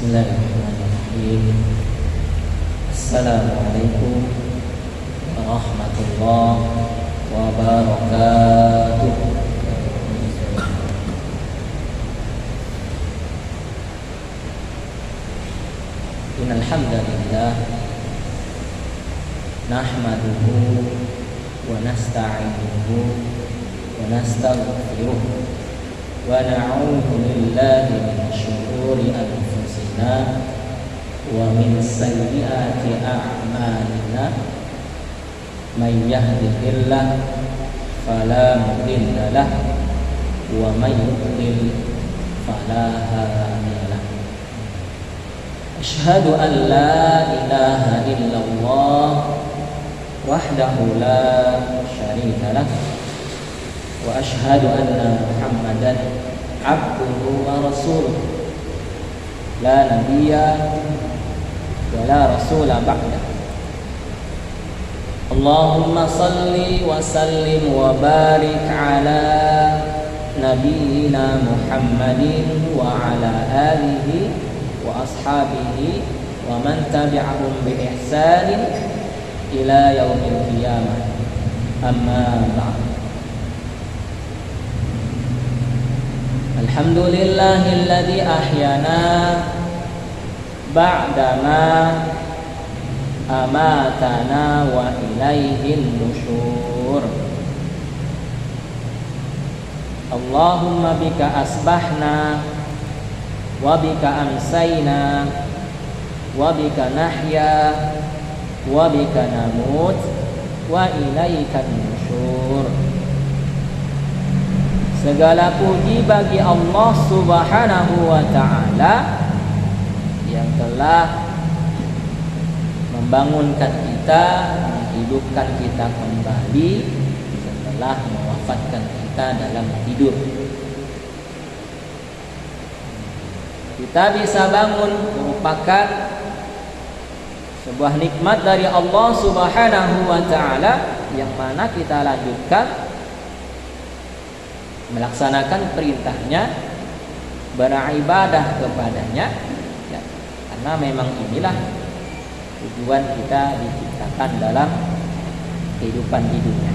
Bismillahirrahmanirrahim. Assalamualaikum warahmatullahi wabarakatuh. Innal hamdalillah nahmaduhu wa nasta'inuhu wa nastaghfiruh wa na'udzu billahi min syururi anfusina wa min sayyiati a'malina. May yahdihillahu fala mudilla lahu wa may yudlil fala hadiya lahu. Asyhadu an la ilaha illallah wahdahu la syarika lah wa asyhadu anna Muhammadan abduhu wa rasuluh la nabiyya wa la rasula ba'da. Allahumma salli wa sallim wa barik ala nabiyyina Muhammadin wa ala alihi wa ashabihi wa man tabi'ahum bi ihsanin ila yaumil qiyamah. Amma ba'd. Alhamdulillahilladzi ahyana ba'dama amatana wa ilaihin nusyur. Allahumma bika asbahna wa bika amsayna wa bika nahya wa bika namut wa ilaikan nusyur. Segala puji bagi Allah Subhanahu wa ta'ala yang telah membangunkan kita, menghidupkan kita kembali setelah mewafatkan kita dalam tidur. Kita bisa bangun merupakan sebuah nikmat dari Allah Subhanahu wa ta'ala yang mana kita lanjutkan melaksanakan perintahnya, beribadah kepadanya ya, karena memang inilah tujuan kita diciptakan dalam kehidupan di dunia.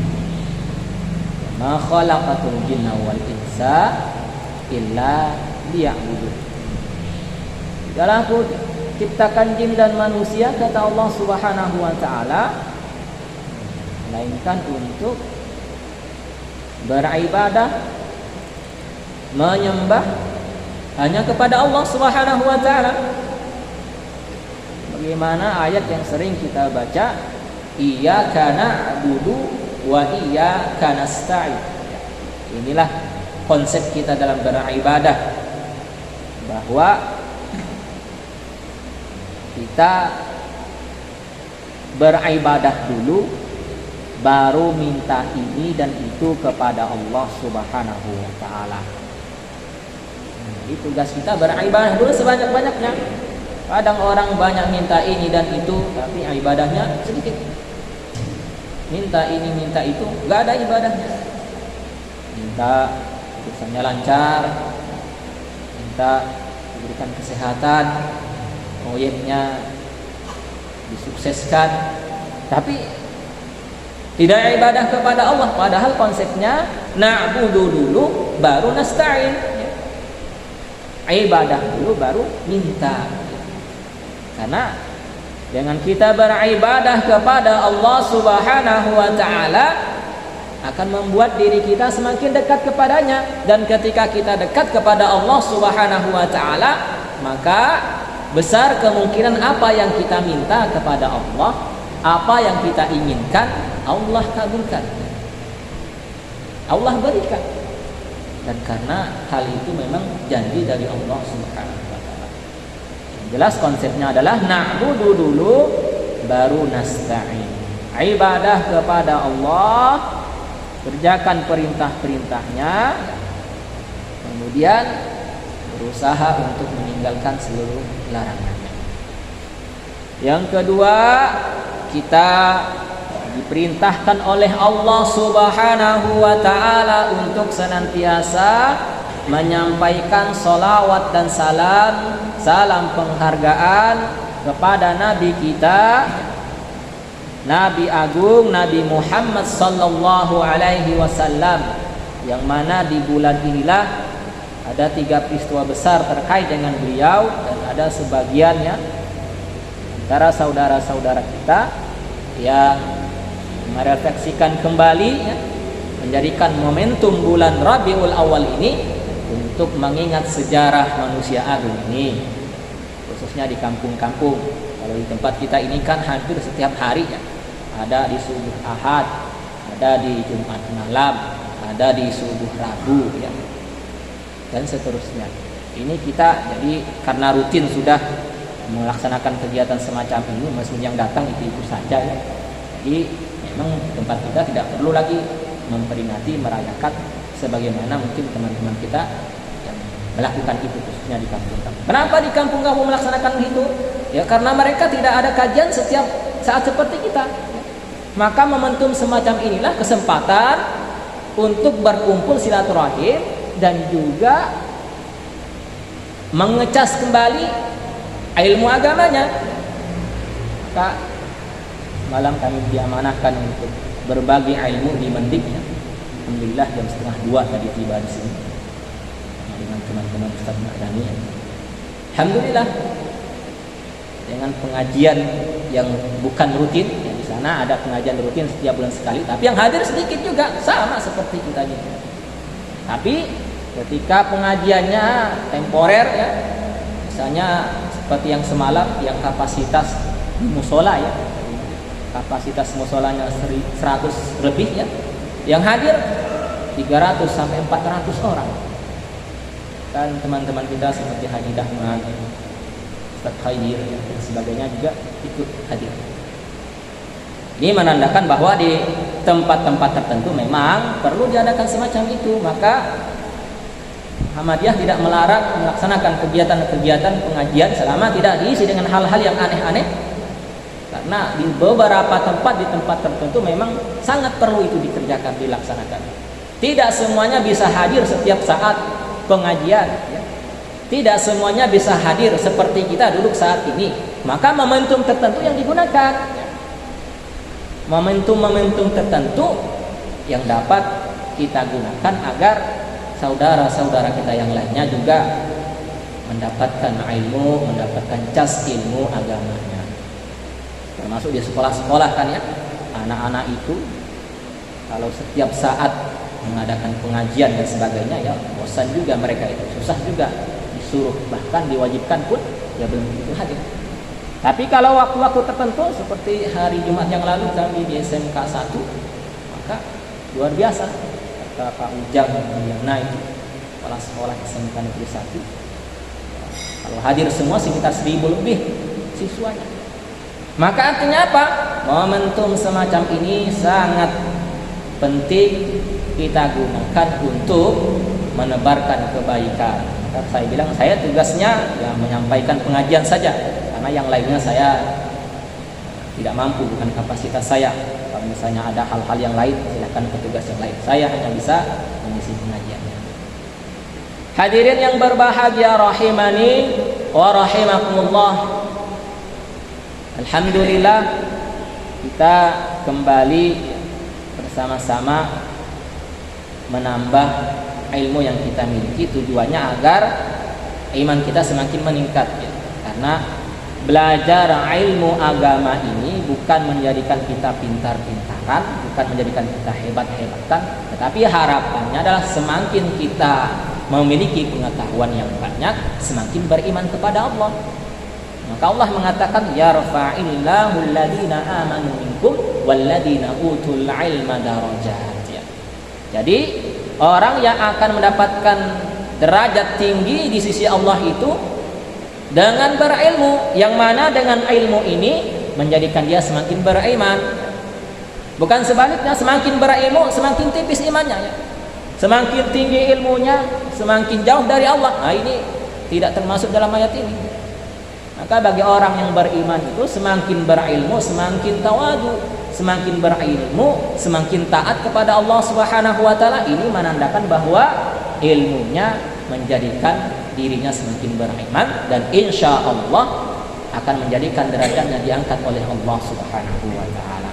Ma khalaqatul jinna wal insa illa liya'budun. Tidaklah aku ciptakan jin dan manusia, kata Allah Subhanahu wa ta'ala, melainkan untuk beribadah, menyembah hanya kepada Allah Subhanahu wa ta'ala. Bagaimana ayat yang sering kita baca, iyyaka na'budu wa iyyaka nasta'in. Inilah konsep kita dalam beribadah, bahwa kita beribadah dulu, baru minta ini dan itu kepada Allah Subhanahu wa ta'ala. Jadi tugas kita beribadah dulu sebanyak-banyaknya. Kadang orang banyak minta ini dan itu, tapi ibadahnya sedikit. Minta ini, minta itu, gak ada ibadahnya. Minta urusannya lancar, minta diberikan kesehatan, proyeknya disukseskan, tapi tidak ibadah kepada Allah. Padahal konsepnya na'budu dulu baru nasta'in. Ibadah dulu baru minta. Karena dengan kita beribadah kepada Allah Subhanahu wa ta'ala akan membuat diri kita semakin dekat kepadanya. Dan ketika kita dekat kepada Allah Subhanahu wa ta'ala, maka besar kemungkinan apa yang kita minta kepada Allah, apa yang kita inginkan, Allah kabulkan, Allah berikan. Dan karena hal itu memang janji dari Allah Subhanahu wa ta'ala. Yang jelas konsepnya adalah na'budu dulu baru nasta'in. Ibadah kepada Allah, kerjakan perintah-perintahnya, kemudian berusaha untuk meninggalkan seluruh larangannya. Yang kedua, kita diperintahkan oleh Allah Subhanahu wa ta'ala untuk senantiasa menyampaikan sholawat dan salam penghargaan kepada Nabi kita, Nabi Agung Nabi Muhammad sallallahu alaihi wasallam, yang mana di bulan inilah ada 3 peristiwa besar terkait dengan beliau, dan ada sebagiannya antara saudara-saudara kita yang merefleksikan kembali ya, menjadikan momentum bulan Rabiul Awal ini untuk mengingat sejarah manusia agung ini, khususnya di kampung-kampung. Kalau di tempat kita ini kan hampir setiap hari ya, ada di subuh Ahad, ada di Jumat malam, ada di subuh Rabu ya, dan seterusnya. Ini kita jadi karena rutin sudah melaksanakan kegiatan semacam ini, muslim yang datang itu saja ya. Jadi memang tempat kita tidak perlu lagi memperingati, merayakan sebagaimana mungkin teman-teman kita yang melakukan itu, khususnya di kampung-kampung. Kenapa di kampung-kampung melaksanakan itu? Ya karena mereka tidak ada kajian setiap saat seperti kita. Maka momentum semacam inilah kesempatan untuk berkumpul silaturahim dan juga mengecas kembali ilmu agamanya. Maka malam kami diamanahkan untuk berbagi ilmu di Mendik ya. Alhamdulillah jam 1:30 tadi tiba di sini dengan teman-teman Ustaz Ma'dani ya. Alhamdulillah dengan pengajian yang bukan rutin ya, di sana ada pengajian rutin setiap bulan sekali, tapi yang hadir sedikit juga sama seperti kita gitu. Tapi ketika pengajiannya temporer ya, misalnya seperti yang semalam yang kapasitas musola ya, kapasitas musolanya 100 lebih ya, yang hadir 300 sampai 400 orang. Dan teman-teman kita seperti Haji Dahman, Ustaz Khaidir dan sebagainya juga ikut hadir. Ini menandakan bahwa di tempat-tempat tertentu memang perlu diadakan semacam itu. Maka Muhammadiyah tidak melarang melaksanakan kegiatan-kegiatan pengajian selama tidak diisi dengan hal-hal yang aneh-aneh. Karena di beberapa tempat, di tempat tertentu memang sangat perlu itu dikerjakan, dilaksanakan. Tidak semuanya bisa hadir setiap saat pengajian ya. Tidak semuanya bisa hadir seperti kita duduk saat ini. Maka momentum tertentu yang digunakan ya. Momentum-momentum tertentu yang dapat kita gunakan agar saudara-saudara kita yang lainnya juga mendapatkan ilmu, mendapatkan cas ilmu agamanya. Termasuk di sekolah-sekolah kan ya, anak-anak itu kalau setiap saat mengadakan pengajian dan sebagainya ya bosan juga mereka itu, susah juga disuruh, bahkan diwajibkan pun ya belum begitu hadir. Tapi kalau waktu-waktu tertentu seperti hari Jumat yang lalu kami di SMK 1, maka luar biasa kata Pak Ujang yang naik kepala sekolah SMK Negeri 1. Kalau hadir semua sekitar 1000 lebih siswanya. Maka artinya apa? Momentum semacam ini sangat penting kita gunakan untuk menebarkan kebaikan. Maka saya bilang saya tugasnya ya menyampaikan pengajian saja, karena yang lainnya saya tidak mampu, bukan kapasitas saya. Kalau misalnya ada hal-hal yang lain silakan petugas yang lain. Saya hanya bisa mengisi pengajiannya. Hadirin yang berbahagia rahimani wa rahimakumullah. Alhamdulillah kita kembali bersama-sama menambah ilmu yang kita miliki, tujuannya agar iman kita semakin meningkat ya. Karena belajar ilmu agama ini bukan menjadikan kita pintar-pintaran, bukan menjadikan kita hebat-hebatan, tetapi harapannya adalah semakin kita memiliki pengetahuan yang banyak, semakin beriman kepada Allah. Maka Allah mengatakan yarfa'illahu alladhina amanu minkum walladhina utul ilma darajat ya. Jadi orang yang akan mendapatkan derajat tinggi di sisi Allah itu dengan berilmu, yang mana dengan ilmu ini menjadikan dia semakin beriman. Bukan sebaliknya, semakin berilmu semakin tipis imannya ya. Semakin tinggi ilmunya semakin jauh dari Allah. Nah ini tidak termasuk dalam ayat ini. Maka bagi orang yang beriman itu semakin berilmu, semakin tawadu, semakin berilmu, semakin taat kepada Allah Subhanahu wa taala. Ini menandakan bahwa ilmunya menjadikan dirinya semakin beriman, dan insya Allah akan menjadikan derajatnya diangkat oleh Allah Subhanahu wa ta'ala.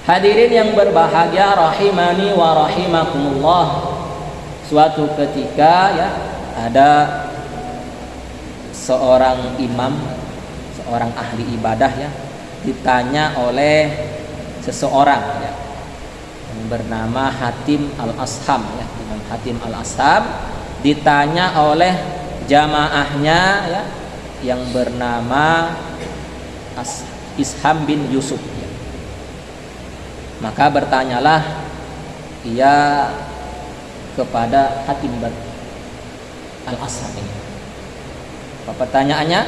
Hadirin yang berbahagia rahimani wa rahimakumullah. Suatu ketika ya, ada seorang imam, seorang ahli ibadah ya, ditanya oleh seseorang ya, yang bernama Hatim al-Asham ya, Imam Hatim al-Asham ditanya oleh jamaahnya ya, yang bernama Isham bin Yusuf ya. Maka bertanyalah ia kepada Hatim al-Asham ini. Apa pertanyaannya?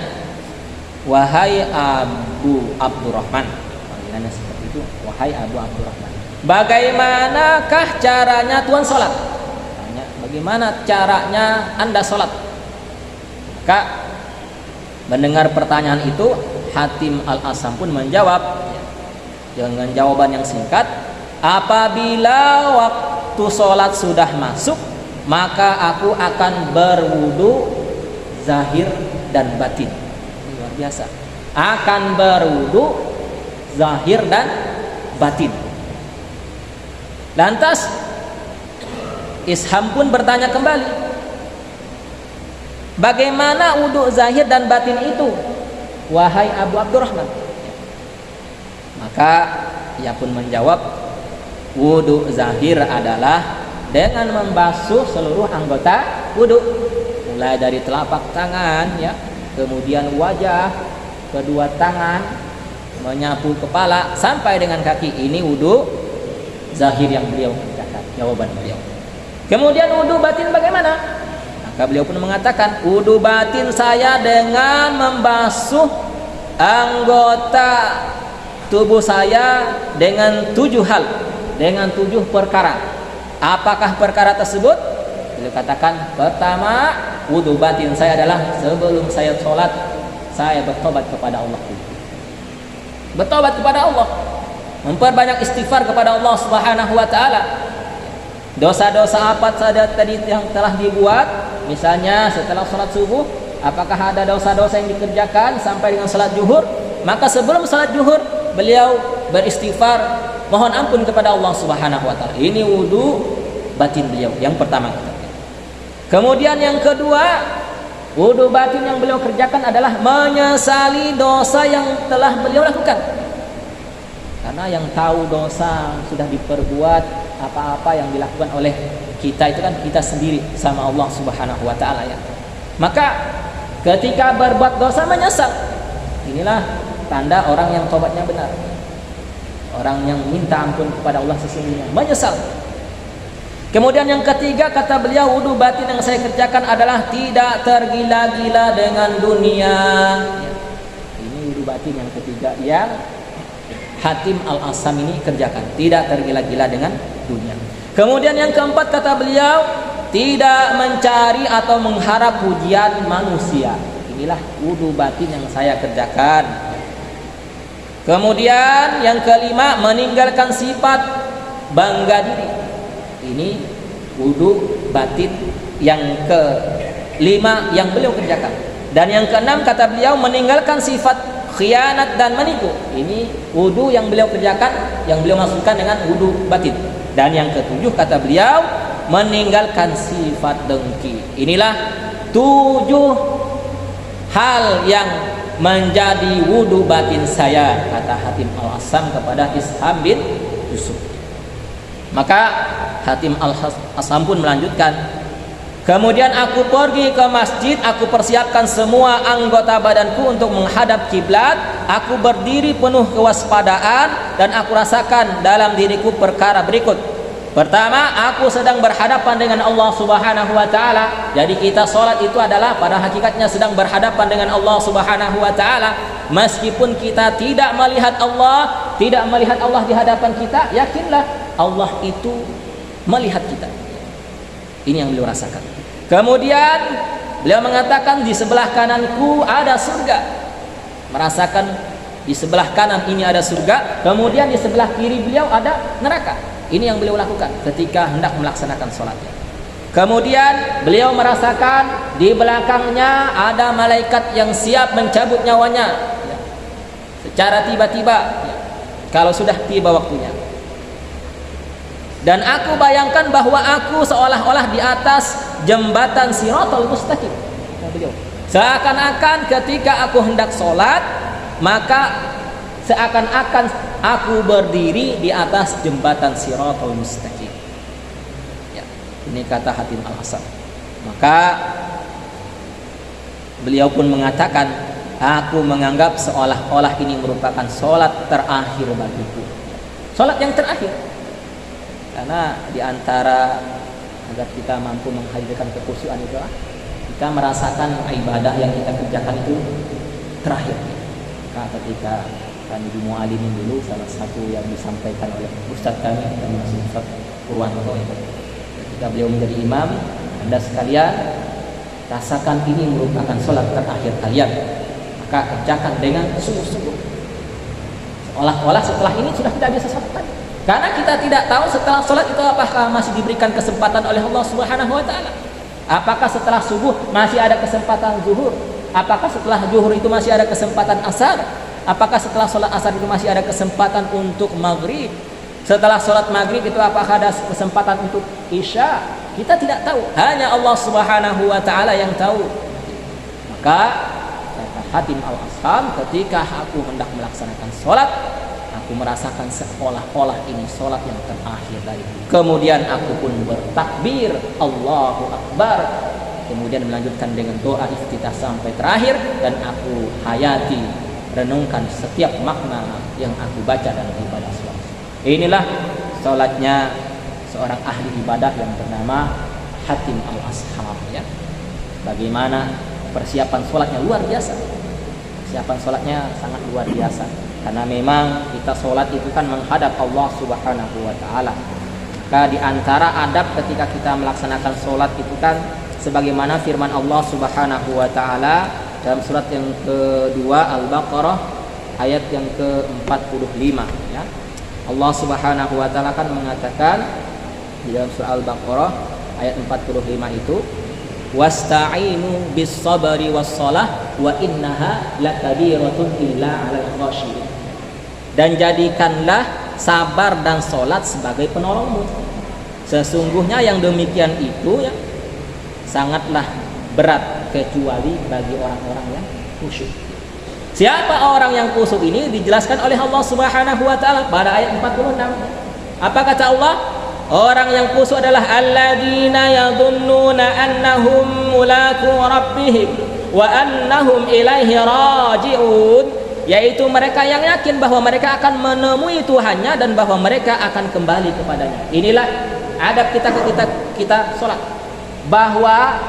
Wahai Abu Abdurrahman, panggilannya seperti itu. Wahai Abu Abdurrahman, bagaimanakah caranya Tuhan sholat? Tanya, bagaimana caranya Anda sholat? Maka mendengar pertanyaan itu, Hatim al-Asham pun menjawab dengan jawaban yang singkat, apabila waktu sholat sudah masuk, maka aku akan berwudu zahir dan batin. Luar biasa. Akan berwudu zahir dan batin. Lantas Isham pun bertanya kembali, bagaimana wudu zahir dan batin itu, wahai Abu Abdurrahman? Maka ia pun menjawab, wudu zahir adalah dengan membasuh seluruh anggota wudu, mulai dari telapak tangan ya, kemudian wajah, kedua tangan, menyapu kepala sampai dengan kaki. Ini wudu zahir yang beliau kerjakan, jawaban beliau. Kemudian wudu batin bagaimana? Maka beliau pun mengatakan, wudu batin saya dengan membasuh anggota tubuh saya dengan 7 hal, dengan 7 perkara. Apakah perkara tersebut? Beliau katakan, pertama, wudu batin saya adalah sebelum saya sholat, saya bertobat kepada Allah. Bertobat kepada Allah, memperbanyak istighfar kepada Allah Subhanahu wa ta'ala. Dosa-dosa apa saja tadi yang telah dibuat, misalnya setelah sholat subuh, apakah ada dosa-dosa yang dikerjakan sampai dengan sholat zuhur? Maka sebelum sholat zuhur beliau beristighfar, mohon ampun kepada Allah Subhanahu wa ta'ala. Ini wudu batin beliau yang pertama. Kemudian yang kedua, wudu batin yang beliau kerjakan adalah menyesali dosa yang telah beliau lakukan. Karena yang tahu dosa sudah diperbuat, apa-apa yang dilakukan oleh kita itu kan kita sendiri sama Allah Subhanahu wa ta'ala ya. Maka ketika berbuat dosa menyesal, inilah tanda orang yang tobatnya benar, orang yang minta ampun kepada Allah sesungguhnya, menyesal. Kemudian yang ketiga, kata beliau, wudu batin yang saya kerjakan adalah tidak tergila-gila dengan dunia ya. Ini wudu batin yang ketiga yang Hatim al-Asham ini kerjakan, tidak tergila-gila dengan dunia. Kemudian yang keempat, kata beliau, tidak mencari atau mengharap pujian manusia. Inilah wudu batin yang saya kerjakan. Kemudian yang kelima, meninggalkan sifat bangga diri. Ini wudu batin yang kelima yang beliau kerjakan. Dan yang keenam, kata beliau, meninggalkan sifat khianat dan menipu. Ini wudu yang beliau kerjakan, yang beliau maksudkan dengan wudu batin. Dan yang ketujuh, kata beliau, meninggalkan sifat dengki. Inilah 7 hal yang menjadi wudu batin saya, kata Hatim al-Asham kepada Isham bin Yusuf. Maka Hatim al-Asham pun melanjutkan, kemudian aku pergi ke masjid, aku persiapkan semua anggota badanku untuk menghadap kiblat, aku berdiri penuh kewaspadaan dan aku rasakan dalam diriku perkara berikut. Pertama, aku sedang berhadapan dengan Allah Subhanahu wa ta'ala. Jadi kita sholat itu adalah pada hakikatnya sedang berhadapan dengan Allah Subhanahu wa ta'ala. Meskipun kita tidak melihat Allah, tidak melihat Allah di hadapan kita, yakinlah Allah itu melihat kita. Ini yang beliau rasakan. Kemudian beliau mengatakan, di sebelah kananku ada surga. Merasakan di sebelah kanan ini ada surga, kemudian di sebelah kiri beliau ada neraka. Ini yang beliau lakukan ketika hendak melaksanakan sholatnya. Kemudian beliau merasakan di belakangnya ada malaikat yang siap mencabut nyawanya, ya, secara tiba-tiba, ya, kalau sudah tiba waktunya. Dan aku bayangkan bahwa aku seolah-olah di atas jembatan Shiratal Mustaqim. Beliau, seakan-akan ketika aku hendak sholat, maka seakan-akan aku berdiri di atas jembatan Shiratal Mustaqim. Ini kata Hatim Al-Asam. Maka beliau pun mengatakan, aku menganggap seolah-olah ini merupakan sholat terakhir bagiku, sholat yang terakhir. Karena diantara agar kita mampu menghadirkan kekhusyuan itu, kita merasakan ibadah yang kita kerjakan itu terakhir. Maka ketika kami di Mu'alimin dulu, salah satu yang disampaikan oleh Ustadz kami, termasuk Ustadz Purwanto, ketika beliau menjadi imam, Anda sekalian rasakan ini merupakan sholat terakhir kalian, maka kerjakan dengan sungguh-sungguh, seolah-olah setelah ini sudah tidak bisa sholat lagi. Karena kita tidak tahu setelah sholat itu apakah masih diberikan kesempatan oleh Allah Subhanahu wa Ta'ala. Apakah setelah subuh masih ada kesempatan zuhur? Apakah setelah zuhur itu masih ada kesempatan asar? Apakah setelah sholat asar itu masih ada kesempatan untuk maghrib? Setelah sholat maghrib itu apakah ada kesempatan untuk isya? Kita tidak tahu, hanya Allah Subhanahu wa Ta'ala yang tahu. Maka kata Hatim Al-Asam, ketika aku hendak melaksanakan sholat, aku merasakan seolah-olah ini sholat yang terakhir dariku. Kemudian aku pun bertakbir, Allahu Akbar. Kemudian melanjutkan dengan doa iftitah sampai terakhir, dan aku hayati, renungkan setiap makna yang aku baca dalam ibadah sholat. Inilah sholatnya seorang ahli ibadah yang bernama Hatim Al-Ashab, ya. Bagaimana persiapan sholatnya luar biasa. Persiapan sholatnya sangat luar biasa. Karena memang kita sholat itu kan menghadap Allah Subhanahu wa Ta'ala. Maka di antara adab ketika kita melaksanakan sholat itu kan sebagaimana firman Allah Subhanahu wa Ta'ala dalam surat yang kedua Al-Baqarah ayat yang ke-45, ya. Allah Subhanahu wa Ta'ala kan mengatakan di dalam surah Al-Baqarah ayat 45 itu, wasta'inu bis sabri was shalah wa innaha lakabiratun illa 'alal khashiyin. Dan jadikanlah sabar dan sholat sebagai penolongmu. Sesungguhnya yang demikian itu, ya, sangatlah berat kecuali bagi orang-orang yang khusyuk. Siapa orang yang khusyuk ini dijelaskan oleh Allah Subhanahu wa Ta'ala pada ayat 46. Apa kata Allah? Orang yang khusyuk adalah alladzina yadhunnuna annahum mulaku rabbihim wa annahum ilaihi raji'un, yaitu mereka yang yakin bahwa mereka akan menemui Tuhannya dan bahwa mereka akan kembali kepadanya. Inilah adab kita sholat, bahwa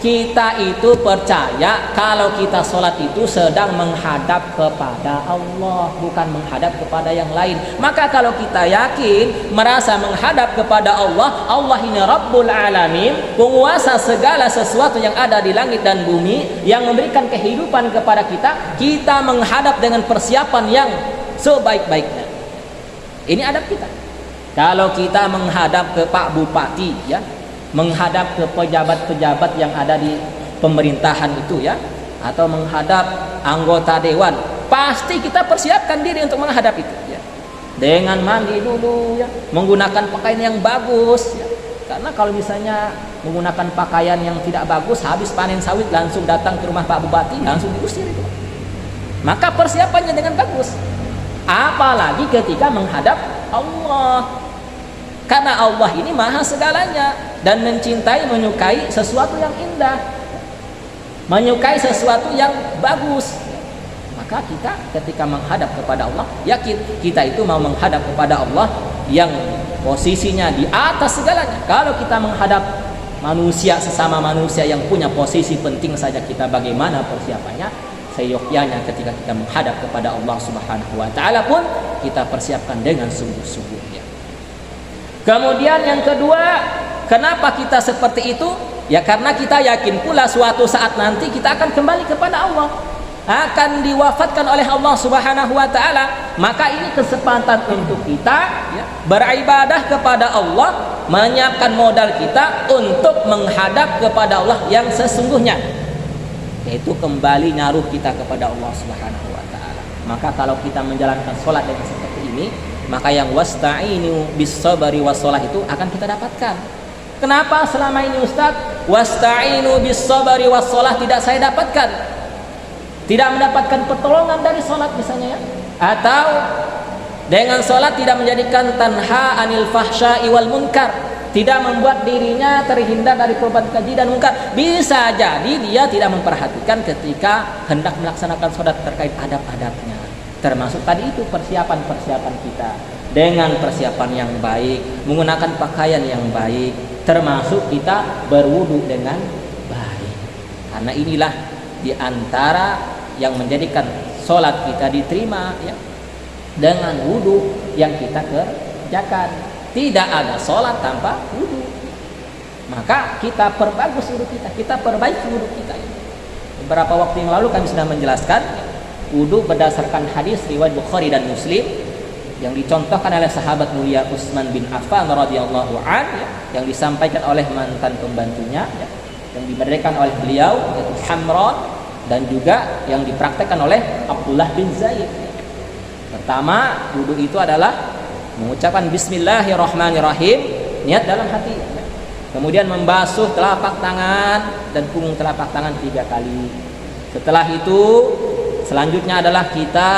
kita itu percaya kalau kita sholat itu sedang menghadap kepada Allah, bukan menghadap kepada yang lain. Maka kalau kita yakin merasa menghadap kepada Allah, Allah ini Rabbul Alamin, penguasa segala sesuatu yang ada di langit dan bumi, yang memberikan kehidupan kepada kita, kita menghadap dengan persiapan yang sebaik-baiknya. Ini adab kita. Kalau kita menghadap ke Pak Bupati, ya, menghadap ke pejabat-pejabat yang ada di pemerintahan itu, ya, atau menghadap anggota dewan, pasti kita persiapkan diri untuk menghadap itu, ya, dengan mandi dulu, ya, menggunakan pakaian yang bagus, ya. Karena kalau misalnya menggunakan pakaian yang tidak bagus, habis panen sawit langsung datang ke rumah Pak Bupati, langsung diusir itu. Maka persiapannya dengan bagus, apalagi ketika menghadap Allah. Karena Allah ini maha segalanya dan mencintai, menyukai sesuatu yang indah, menyukai sesuatu yang bagus. Maka kita ketika menghadap kepada Allah, yakin kita itu mau menghadap kepada Allah yang posisinya di atas segalanya. Kalau kita menghadap manusia, sesama manusia yang punya posisi penting saja, kita bagaimana persiapannya? Seyogyanya ketika kita menghadap kepada Allah Subhanahu wa Ta'ala pun kita persiapkan dengan sungguh-sungguhnya. Kemudian yang kedua, kenapa kita seperti itu? Ya karena kita yakin pula suatu saat nanti kita akan kembali kepada Allah, akan diwafatkan oleh Allah Subhanahu wa Ta'ala. Maka ini kesempatan untuk kita, ya, beribadah kepada Allah, menyiapkan modal kita untuk menghadap kepada Allah yang sesungguhnya, yaitu kembali naruh kita kepada Allah Subhanahu wa taala. Maka kalau kita menjalankan sholat dengan seperti ini, maka yang wasta'inu bis sabri was shalah itu akan kita dapatkan. Kenapa selama ini Ustaz wasta'inu bis sabri was shalah tidak saya dapatkan? Tidak mendapatkan pertolongan dari sholat misalnya ya? Atau dengan sholat tidak menjadikan tanha anil fahsya'i wal munkar, tidak membuat dirinya terhindar dari perbuatan keji dan munkar. Bisa jadi dia tidak memperhatikan ketika hendak melaksanakan sholat terkait adab-adabnya, termasuk tadi itu persiapan-persiapan kita dengan persiapan yang baik, menggunakan pakaian yang baik, termasuk kita berwudu dengan baik. Karena inilah diantara yang menjadikan sholat kita diterima ya, dengan wudu yang kita kerjakan. Tidak ada sholat tanpa wudu. Maka kita perbagus wudu kita perbaiki wudu kita. Beberapa waktu yang lalu kami sudah menjelaskan wudu berdasarkan hadis riwayat Bukhari dan Muslim yang dicontohkan oleh sahabat mulia Utsman bin Affan radhiyallahu anhu ya, yang disampaikan oleh mantan pembantunya ya, yang diberikan oleh beliau yaitu Hamran, dan juga yang dipraktekkan oleh Abdullah bin Zaid. Pertama, wudu itu adalah mengucapkan bismillahirrahmanirrahim, niat dalam hati. Kemudian membasuh telapak tangan dan punggung telapak tangan 3 kali. Setelah itu, selanjutnya adalah kita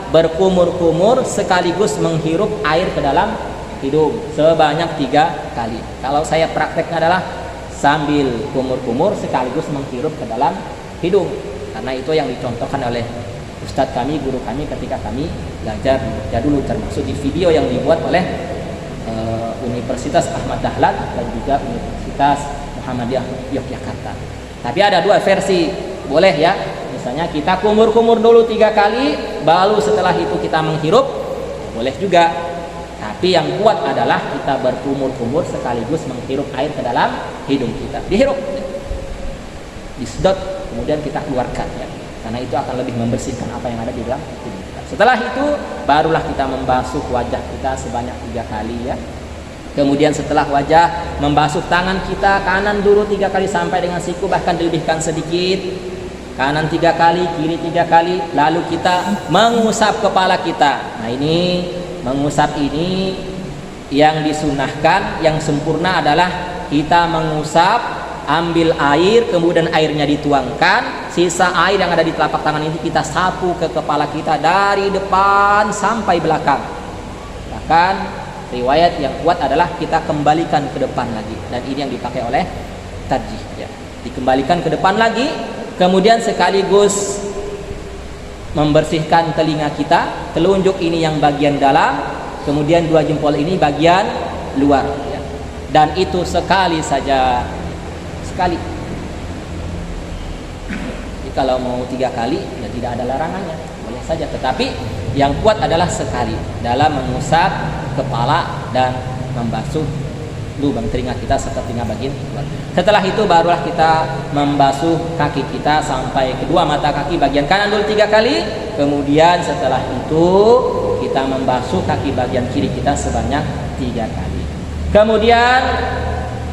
berkumur-kumur sekaligus menghirup air ke dalam hidung sebanyak 3 kali. Kalau saya prakteknya adalah sambil kumur-kumur sekaligus menghirup ke dalam hidung, karena itu yang dicontohkan oleh Ustadz kami, guru kami ketika kami belajar dulu, termasuk di video yang dibuat oleh Universitas Ahmad Dahlan dan juga Universitas Muhammadiyah Yogyakarta. Tapi ada 2 versi, boleh ya. Misalnya kita kumur-kumur dulu 3 kali, baru setelah itu kita menghirup, boleh juga. Tapi yang kuat adalah kita berkumur-kumur sekaligus menghirup air ke dalam hidung kita. Dihirup, disedot, kemudian kita keluarkan ya. Karena itu akan lebih membersihkan apa yang ada di dalam tubuh kita. Setelah itu barulah kita membasuh wajah kita sebanyak 3 kali ya. Kemudian setelah wajah, membasuh tangan kita, kanan dulu 3 kali sampai dengan siku, bahkan dilebihkan sedikit. Kanan 3 kali, kiri 3 kali, lalu kita mengusap kepala kita. Nah ini mengusap ini yang disunahkan, yang sempurna adalah kita mengusap, ambil air, kemudian airnya dituangkan, sisa air yang ada di telapak tangan ini kita sapu ke kepala kita dari depan sampai belakang. Bahkan riwayat yang kuat adalah kita kembalikan ke depan lagi, dan ini yang dipakai oleh tarjih ya. Dikembalikan ke depan lagi, kemudian sekaligus membersihkan telinga kita, telunjuk ini yang bagian dalam, kemudian 2 jempol ini bagian luar ya. Dan itu sekali saja, sekali. Jadi kalau mau 3 kali ya tidak ada larangannya, boleh saja. Tetapi yang kuat adalah sekali dalam mengusap kepala dan membasuh lubang telinga kita serta telinga bagian luar. Setelah itu barulah kita membasuh kaki kita sampai kedua mata kaki bagian kanan dulu 3 kali. Kemudian setelah itu kita membasuh kaki bagian kiri kita sebanyak 3 kali. Kemudian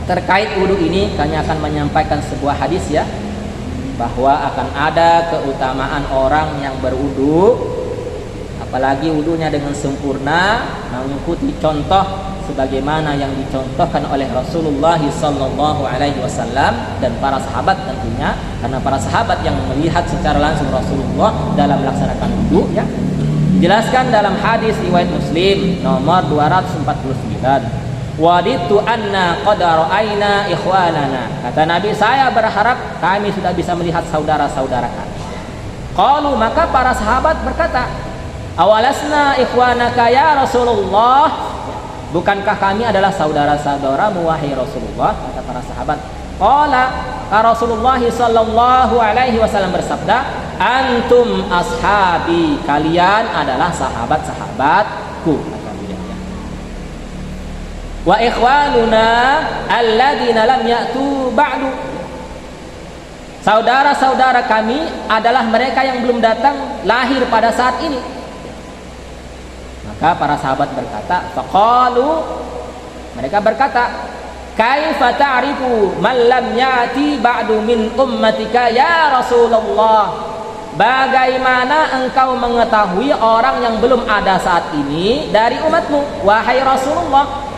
terkait wudu ini kami akan menyampaikan sebuah hadis ya, bahwa akan ada keutamaan orang yang berwudu, apalagi wudunya dengan sempurna, mengikuti contoh sebagaimana yang dicontohkan oleh Rasulullah sallallahu alaihi wasallam dan para sahabat tentunya, karena para sahabat yang melihat secara langsung Rasulullah dalam melaksanakan wudu ya. Dijelaskan dalam hadis riwayat Muslim nomor 249. Waditu anna qad ra'ayna ikhwanana. Kata Nabi, saya berharap kami sudah bisa melihat saudara-saudara kami. Qalu, maka para sahabat berkata, awalasna ikhwanaka ya Rasulullah? Bukankah kami adalah saudara-saudaramu wahai Rasulullah? Kata para sahabat. Qala, Rasulullah sallallahu alaihi wasallam bersabda, antum ashabi, kalian adalah sahabat-sahabatku. Wa ikhwanuna alladzina lam ya'tu ba'du. Saudara-saudara kami adalah mereka yang belum datang lahir pada saat ini. Maka para sahabat berkata, faqalu, Mereka berkata, kaifa ta'rifu man lam ya'ti ba'du min ummatika ya Rasulullah? Bagaimana engkau mengetahui orang yang belum ada saat ini dari umatmu, wahai Rasulullah?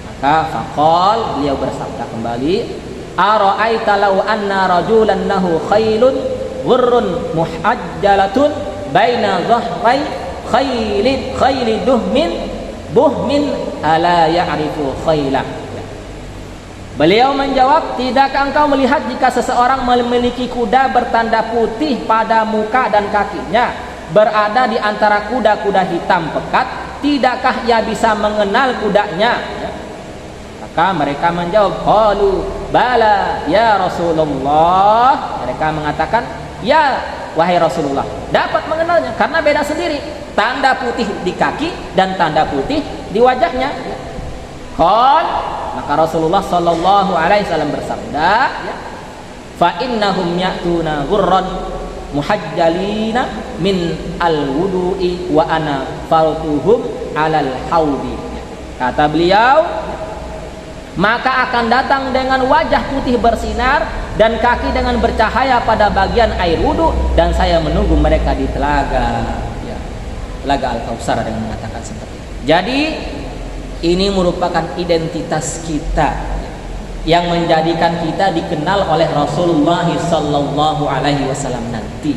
Maka faqal, beliau bersabda kembali, ara'aita law anna rajulan lahu khailun ghurrun muhajjalatun baina dhahrai khayli buhmin ala ya'rifu khailah. Beliau menjawab, tidakkah engkau melihat jika seseorang memiliki kuda bertanda putih pada muka dan kakinya, berada di antara kuda-kuda hitam pekat, tidakkah ia bisa mengenal kudanya? Maka mereka menjawab, qalu bala ya Rasulullah. Mereka mengatakan, ya wahai Rasulullah, dapat mengenalnya karena beda sendiri, tanda putih di kaki dan tanda putih di wajahnya. Qal, maka Rasulullah sallallahu alaihi wasallam bersabda, fa innahum ya'tuna ghurran muhajjalina min al-wudu'i wa ana fartuhum 'alal haudi. Kata beliau, maka akan datang dengan wajah putih bersinar dan kaki dengan bercahaya pada bagian air wudu, dan saya menunggu mereka di telaga, ya, telaga Al-Kautsar, dengan mengatakan seperti itu. Jadi ini merupakan identitas kita yang menjadikan kita dikenal oleh Rasulullah sallallahu alaihi wasallam nanti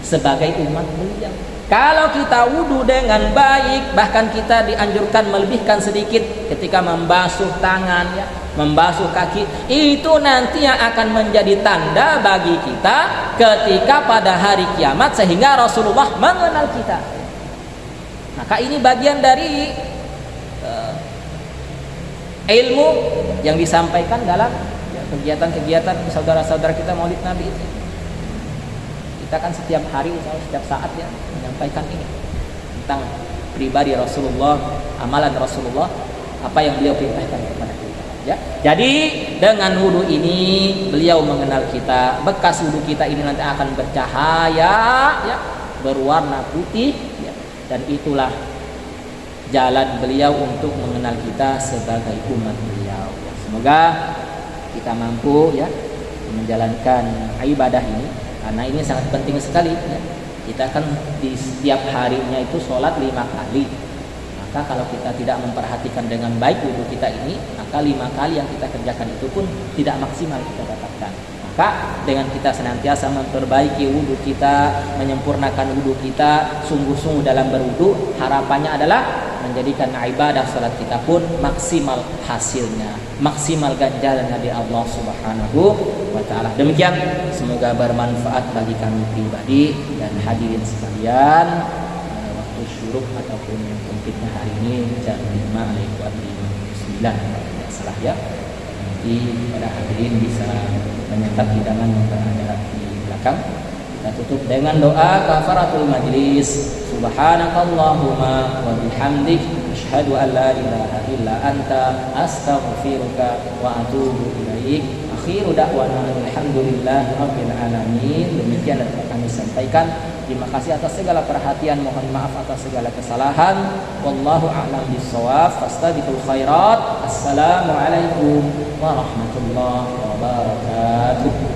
sebagai umat beliau. Kalau kita wudu dengan baik, bahkan kita dianjurkan melebihkan sedikit ketika membasuh tangan, ya, membasuh kaki, itu nanti yang akan menjadi tanda bagi kita ketika pada hari kiamat, sehingga Rasulullah mengenal kita. Maka ini bagian dari ilmu yang disampaikan dalam kegiatan-kegiatan saudara-saudara kita Maulid Nabi itu. Kita kan setiap hari, setiap saat, ya, menyampaikan ini tentang pribadi Rasulullah, amalan Rasulullah, apa yang beliau perintahkan kepada kita, ya. Jadi dengan wudu ini beliau mengenal kita. Bekas wudu kita ini nanti akan bercahaya, ya, berwarna putih, ya. Dan itulah jalan beliau untuk mengenal kita sebagai umat beliau. Semoga kita mampu, ya, menjalankan ibadah ini, karena ini sangat penting sekali, ya. Kita kan di setiap harinya itu sholat 5 kali. Maka kalau kita tidak memperhatikan dengan baik wudu kita ini, maka 5 kali yang kita kerjakan itu pun tidak maksimal kita dapatkan. Maka dengan kita senantiasa memperbaiki wudu kita, menyempurnakan wudu kita, sungguh-sungguh dalam berwudu, harapannya adalah menjadikan ibadah salat kita pun maksimal hasilnya, maksimal ganjarannya di Allah Subhanahu wa taala. Demikian, semoga bermanfaat bagi kami pribadi dan hadirin sekalian. Waktu syuruk ataupun terbitnya hari ini jam 5:59 kalau tidak salah, ya. Nanti pada hadirin bisa menyantap hidangan yang berada di belakang. Kita tutup dengan doa kafaratul majlis. Subhanakallahumma wa bihamdik, asyhadu an la ilaha illa anta, astaghfiruka wa atubu ilaik. Akhiru da'wana alhamdulillahi rabbil alamin. Demikian yang telah kami sampaikan. Terima kasih atas segala perhatian, mohon maaf atas segala kesalahan. Wallahu a'lam bishawab. Fastabiqul khairat. Assalamualaikum warahmatullahi wabarakatuh.